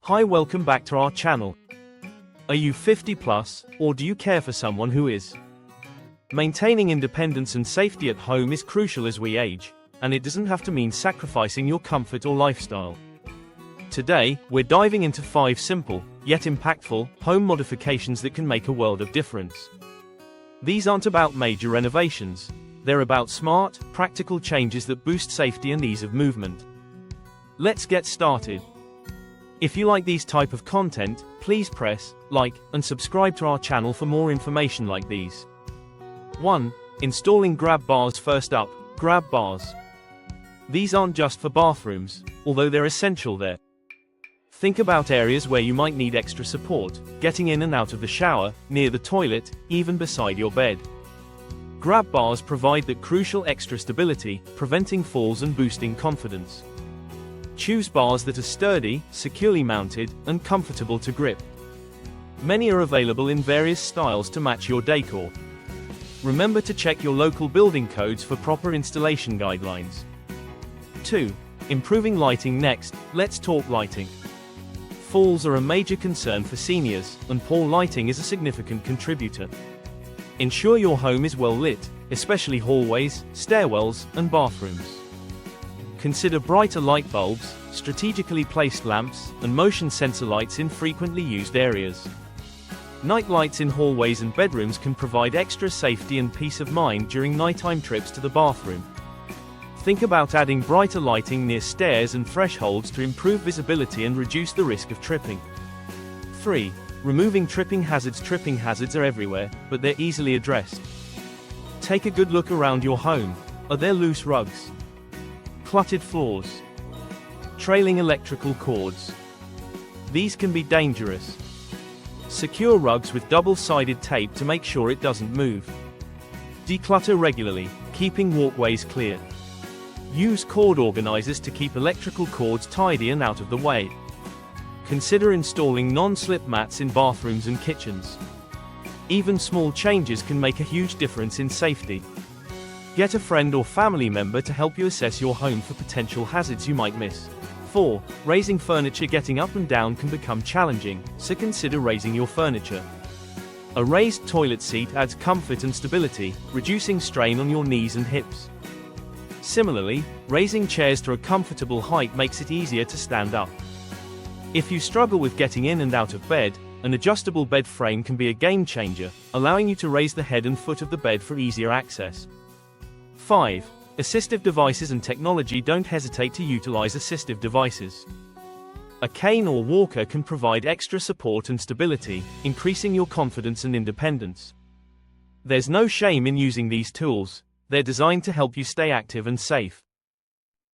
Hi, welcome back to our channel. Are you 50 plus, or do you care for someone who is? Maintaining independence and safety at home is crucial as we age, and it doesn't have to mean sacrificing your comfort or lifestyle. Today, we're diving into 5 simple, yet impactful, home modifications that can make a world of difference. These aren't about major renovations. They're about smart, practical changes that boost safety and ease of movement. Let's get started. If you like these type of content, please press like and subscribe to our channel for more information like these. 1. Installing grab bars. First up, grab bars. These aren't just for bathrooms, although they're essential there. Think about areas where you might need extra support, getting in and out of the shower, near the toilet, even beside your bed. Grab bars provide that crucial extra stability, preventing falls and boosting confidence. Choose bars that are sturdy, securely mounted, and comfortable to grip. Many are available in various styles to match your decor. Remember to check your local building codes for proper installation guidelines. 2. Improving lighting. Next, let's talk lighting. Falls are a major concern for seniors, and poor lighting is a significant contributor. Ensure your home is well lit, especially hallways, stairwells, and bathrooms. Consider brighter light bulbs, strategically placed lamps, and motion sensor lights in frequently used areas. Night lights in hallways and bedrooms can provide extra safety and peace of mind during nighttime trips to the bathroom. Think about adding brighter lighting near stairs and thresholds to improve visibility and reduce the risk of tripping. 3. Removing tripping hazards. Tripping hazards are everywhere, but they're easily addressed. Take a good look around your home. Are there loose rugs? Cluttered floors? Trailing electrical cords? These can be dangerous. Secure rugs with double-sided tape to make sure it doesn't move. Declutter regularly, keeping walkways clear. Use cord organizers to keep electrical cords tidy and out of the way. Consider installing non-slip mats in bathrooms and kitchens. Even small changes can make a huge difference in safety. Get a friend or family member to help you assess your home for potential hazards you might miss. 4. Raising furniture. Getting up and down can become challenging, so consider raising your furniture. A raised toilet seat adds comfort and stability, reducing strain on your knees and hips. Similarly, raising chairs to a comfortable height makes it easier to stand up. If you struggle with getting in and out of bed, an adjustable bed frame can be a game changer, allowing you to raise the head and foot of the bed for easier access. 5. Assistive devices and technology. Don't hesitate to utilize assistive devices. A cane or walker can provide extra support and stability, increasing your confidence and independence. There's no shame in using these tools. They're designed to help you stay active and safe.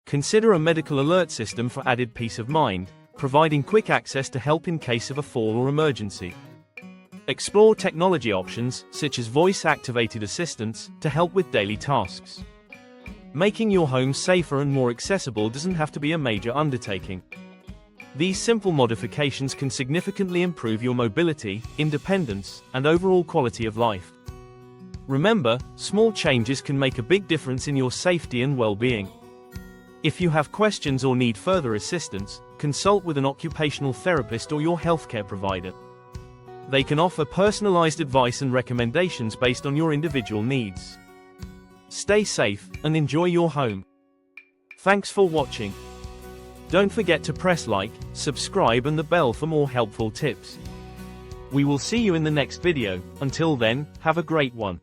Consider a medical alert system for added peace of mind, providing quick access to help in case of a fall or emergency. Explore technology options, such as voice-activated assistants, to help with daily tasks. Making your home safer and more accessible doesn't have to be a major undertaking. These simple modifications can significantly improve your mobility, independence, and overall quality of life. Remember, small changes can make a big difference in your safety and well-being. If you have questions or need further assistance, consult with an occupational therapist or your healthcare provider. They can offer personalized advice and recommendations based on your individual needs. Stay safe and enjoy your home. Thanks for watching. Don't forget to press like, subscribe and the bell for more helpful tips. We will see you in the next video. Until then, have a great one.